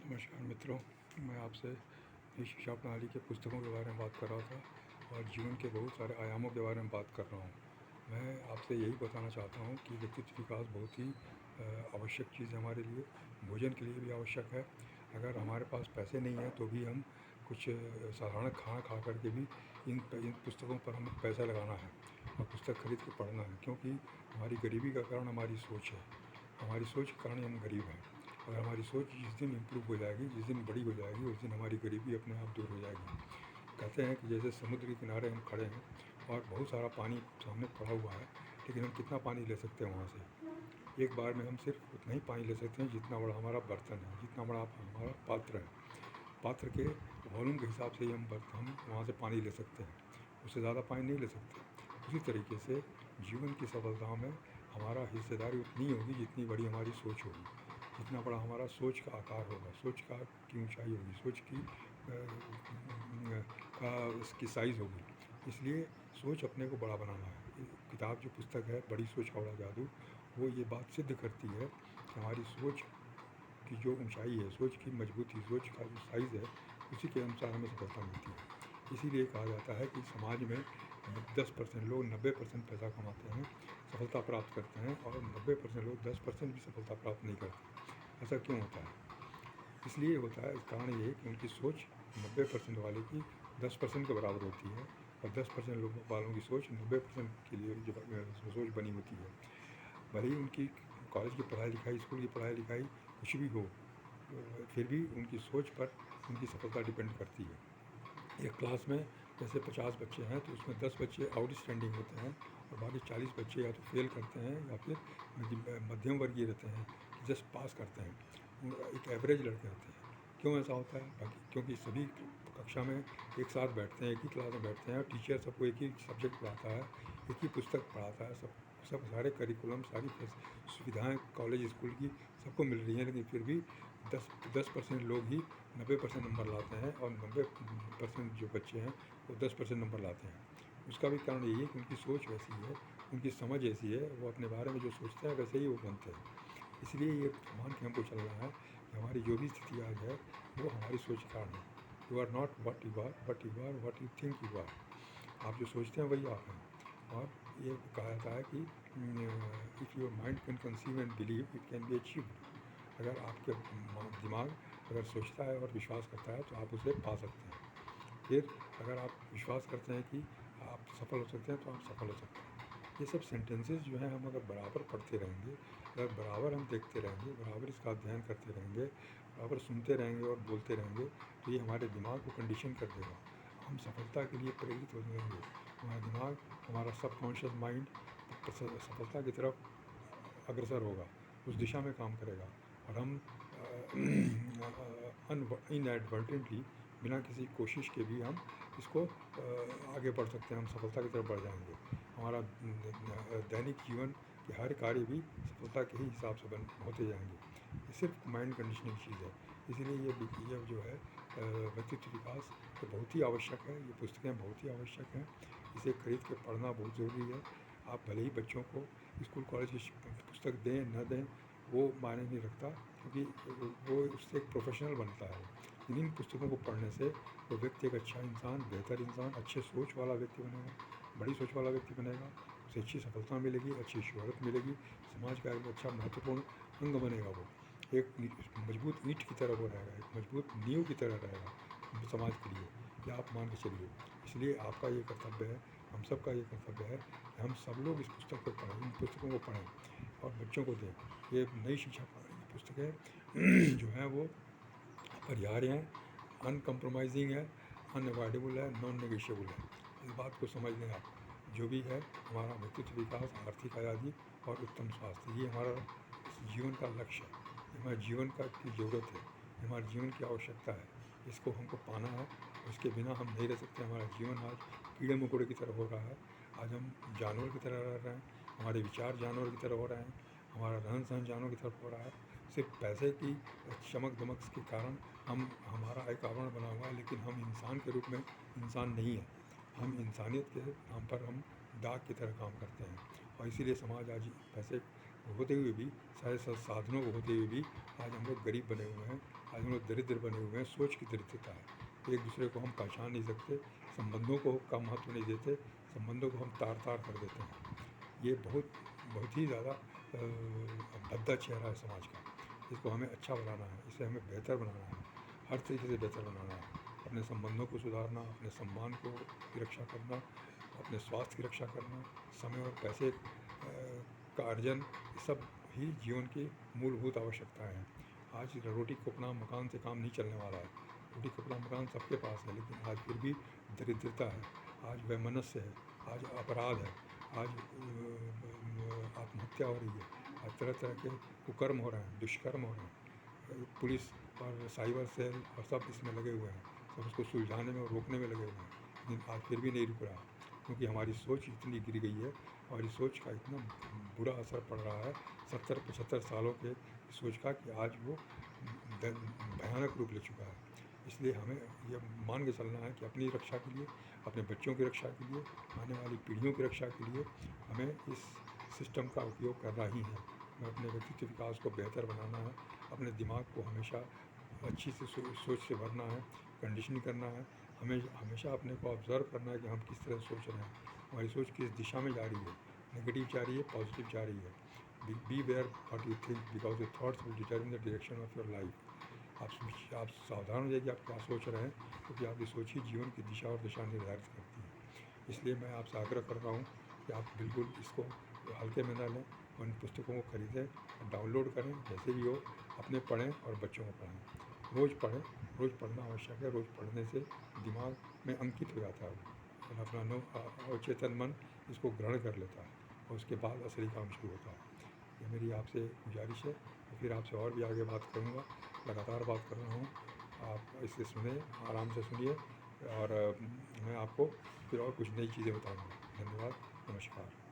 नमस्कार मित्रों, मैं आपसे नई शिक्षा प्रणाली के पुस्तकों के बारे में बात कर रहा था और जीवन के बहुत सारे आयामों के बारे में बात कर रहा हूँ। मैं आपसे यही बताना चाहता हूँ कि व्यक्तित्व विकास बहुत ही आवश्यक चीज़ है हमारे लिए, भोजन के लिए भी आवश्यक है। अगर हमारे पास पैसे नहीं हैं तो भी हम कुछ साधारण खाना खा कर के भी इन पुस्तकों पर हमें पैसा लगाना है और पुस्तक खरीद के पढ़ना है, क्योंकि हमारी गरीबी का कारण हमारी सोच है। हमारी सोच के कारण हम गरीब हैं। अगर हमारी सोच जिस दिन इम्प्रूव हो जाएगी, जिस दिन बड़ी हो जाएगी, उस दिन हमारी गरीबी अपने आप दूर हो जाएगी। कहते हैं कि जैसे समुद्र के किनारे हम खड़े हैं और बहुत सारा पानी सामने पड़ा हुआ है, लेकिन हम कितना पानी ले सकते हैं वहाँ से? एक बार में हम सिर्फ उतना ही पानी ले सकते हैं जितना बड़ा हमारा बर्तन है, जितना बड़ा हमारा पात्र है। पात्र के वॉल्यूम के हिसाब से ही हम वहाँ से पानी ले सकते हैं, उससे ज़्यादा पानी नहीं ले सकते। उसी तरीके से जीवन की सफलता में हमारा हिस्सेदारी उतनी होगी जितनी बड़ी हमारी सोच होगी, जितना बड़ा हमारा सोच का आकार होगा, सोच की ऊंचाई होगी, सोच उसकी साइज़ होगी। इसलिए सोच अपने को बड़ा बनाना है। किताब जो पुस्तक है बड़ी सोच का बड़ा जादू, वो ये बात सिद्ध करती है कि हमारी सोच की जो ऊंचाई है, सोच की मजबूती, सोच का जो साइज़ है, उसी के अनुसार हमें सफलता मिलती है। इसीलिए कहा जाता है कि समाज में 10% लोग 90% पैसा कमाते हैं, सफलता प्राप्त करते हैं, और 90% लोग 10% भी सफलता प्राप्त नहीं करते। ऐसा क्यों होता है? इसलिए होता है, इस कारण ये है कि उनकी सोच 90% वाले की 10% के बराबर होती है, और 10% लोगों वालों की सोच 90% के लिए जो सोच बनी होती है। भले ही उनकी कॉलेज की पढ़ाई लिखाई, स्कूल की पढ़ाई लिखाई कुछ भी हो, फिर भी उनकी सोच पर उनकी सफलता डिपेंड करती है। एक क्लास में जैसे 50 बच्चे हैं तो उसमें 10 बच्चे आउटस्टैंडिंग होते हैं और बाकी 40 बच्चे या तो फेल करते हैं या फिर मध्यम वर्गीय रहते हैं कि जस्ट पास करते हैं, एक एवरेज लड़के होते हैं। क्यों ऐसा होता है? बाकी क्योंकि सभी कक्षा में एक साथ बैठते हैं, एक ही क्लास में बैठते हैं, और टीचर सबको एक ही सब्जेक्ट पढ़ाता है, एक ही पुस्तक पढ़ाता है। सब सारे करिकुलम, सारी सुविधाएँ कॉलेज स्कूल की सबको मिल रही हैं, लेकिन फिर भी 10% लोग ही 90% नंबर लाते हैं, और 90% जो बच्चे हैं वो 10% नंबर लाते हैं। उसका भी कारण यही है कि उनकी सोच वैसी है, उनकी समझ ऐसी है, वो अपने बारे में जो सोचते हैं वैसे ही वो बनते हैं। इसलिए ये मान के हमको चलना है कि हमारी जो भी स्थिति आज है वो हमारी सोच के कारण है। You are not what you are, but you are what you think you are. आप जो सोचते हैं वही आप हैं। और ये कहा जाता है कि if your mind can conceive and believe, it can be achieved. अगर आपके दिमाग अगर सोचता है और विश्वास करता है तो आप उसे पा सकते हैं। फिर अगर आप विश्वास करते हैं कि आप सफल हो सकते हैं तो आप सफल हो सकते हैं। ये सब सेंटेंसेस जो हैं, हम अगर बराबर पढ़ते रहेंगे, अगर बराबर हम देखते रहेंगे, बराबर इसका अध्ययन करते रहेंगे, बराबर सुनते रहेंगे और बोलते रहेंगे, तो ये हमारे दिमाग को कंडीशन कर देगा। हम सफलता के लिए प्रेरित हो जाएंगे। हमारा दिमाग, हमारा सबकॉन्शियस माइंड सफलता की तरफ अग्रसर होगा, उस दिशा में काम करेगा, और हम इनएडवर्टेंटली, बिना किसी कोशिश के भी हम इसको आगे बढ़ सकते हैं, हम सफलता की तरफ बढ़ जाएंगे। हमारा दैनिक जीवन के हर कार्य भी सफलता के ही हिसाब से होते जाएंगे। ये सिर्फ माइंड कंडीशनिंग चीज़ है। इसीलिए ये जो है व्यक्तित्व विकास तो बहुत ही आवश्यक है। ये पुस्तकें बहुत ही आवश्यक हैं, इसे खरीद के पढ़ना बहुत ज़रूरी है। आप भले ही बच्चों को स्कूल कॉलेज की पुस्तक दें न दें, वो मायने नहीं रखता, क्योंकि वो उससे एक प्रोफेशनल बनता है। इन पुस्तकों को पढ़ने से वो व्यक्ति एक अच्छा इंसान, बेहतर इंसान, अच्छे सोच वाला व्यक्ति बनेगा, बड़ी सोच वाला व्यक्ति बनेगा। उसे अच्छी सफलता मिलेगी, अच्छी शोहरत मिलेगी, समाज का एक अच्छा महत्वपूर्ण अंग बनेगा। वो एक मजबूत ईंट की तरह वो रहेगा, एक मजबूत नींव की तरह रहेगा समाज के लिए, या आप मान के चलिए। इसलिए आपका ये कर्तव्य है, हम सब का ये कर्तव्य है कि हम सब लोग इस पुस्तक को पढ़ें, इन पुस्तकों को पढ़ें और बच्चों को दें। ये नई शिक्षा प्रणाली की पुस्तकें जो हैं वो अपरिहार्य हैं, अनकम्प्रोमाइज़िंग है, अनअवॉइडेबल है, नॉन नेगोशिएबल है। इस बात को समझ लें आप। जो भी है हमारा व्यक्तित्व विकास, आर्थिक आज़ादी और उत्तम स्वास्थ्य, ये हमारा इस जीवन का लक्ष्य है, ये हमारे जीवन का की ज़रूरत है, ये हमारे जीवन की आवश्यकता है। इसको हमको पाना है, इसके बिना हम नहीं रह सकते। हमारा जीवन आज कीड़े मकोड़े की तरह हो रहा है। आज हम जानवर की तरह रह रहे हैं, हमारे विचार जानवर की तरह हो रहे हैं, हमारा रहन सहन जानवर की तरफ हो रहा है। सिर्फ पैसे की चमक दमक के कारण हमारा एक आवरण बना हुआ है, लेकिन हम इंसान के रूप में इंसान नहीं हैं। हम इंसानियत के नाम पर हम दाग की तरह काम करते हैं, और इसीलिए समाज आज पैसे होते हुए भी, सारे साधनों को होते हुए भी आज हम लोग गरीब बने हुए हैं, आज हम लोग दरिद्र बने हुए हैं। सोच की दरिद्रता है, एक दूसरे को हम पहचान नहीं सकते, संबंधों को कम महत्व नहीं देते, संबंधों को हम तार तार कर देते हैं। ये बहुत ही ज़्यादा भद्दा चेहरा है समाज का। इसको हमें अच्छा बनाना है, इसे हमें बेहतर बनाना है, हर तरीके से बेहतर बनाना है। अपने संबंधों को सुधारना, अपने सम्मान को की रक्षा करना, अपने स्वास्थ्य की रक्षा करना, समय और पैसे का अर्जन, ये सब ही जीवन की मूलभूत आवश्यकताएं हैं। आज रोटी कपड़ा मकान से काम नहीं चलने वाला है। रोटी कपड़ा मकान सबके पास है, लेकिन आज फिर भी दरिद्रता है, आज वैमनस्य है, आज अपराध है, आज आत्महत्या हो रही है, आज तरह तरह के कुकर्म हो रहे हैं, दुष्कर्म हो रहे हैं। पुलिस और साइबर सेल और सब इसमें लगे हुए हैं, सब उसको सुलझाने में और रोकने में लगे हुए हैं, लेकिन आज फिर भी नहीं रुक रहा, क्योंकि हमारी सोच इतनी गिर गई है, हमारी सोच का इतना बुरा असर पड़ रहा है 70-75 सालों के सोच का, कि आज वो भयानक रूप ले चुका है। इसलिए हमें यह मान के चलना है कि अपनी रक्षा के लिए, अपने बच्चों की रक्षा के लिए, आने वाली पीढ़ियों की रक्षा के लिए हमें इस सिस्टम का उपयोग करना ही है। हमें अपने व्यक्तित्व विकास को बेहतर बनाना है, अपने दिमाग को हमेशा अच्छी से सोच से भरना है, कंडीशनिंग करना है, हमें हमेशा अपने को ऑब्ज़र्व करना है कि हम किस तरह सोच रहे हैं, हमारी सोच किस दिशा में जा रही है, नेगेटिव जा रही है, पॉजिटिव जा रही है। Beware what you think, because your thoughts will determine the direction of your life. आप सावधान हो जाइए कि आप क्या सोच रहे हैं, क्योंकि आपकी सोच ही जीवन की दिशा और दिशा निर्धारित करती है। इसलिए मैं आपसे आग्रह कर रहा हूँ कि आप बिल्कुल इसको हल्के में ना लें, और इन पुस्तकों को खरीदें, डाउनलोड करें, जैसे भी हो, अपने पढ़ें और बच्चों को पढ़ाएँ। रोज़ पढ़ें, रोज़ पढ़ना आवश्यक है। रोज़ पढ़ने से दिमाग में अंकित हो जाता है वो, और अपना अवचेतन मन इसको ग्रहण कर लेता है, और उसके बाद असली काम शुरू होता है। ये मेरी आपसे गुजारिश है, और फिर आपसे और भी आगे बात करूँगा, लगातार बात कर रहा हूँ। आप इसे सुनें, आराम से सुनिए, और मैं आपको फिर और कुछ नई चीज़ें बताऊँगा। धन्यवाद, नमस्कार।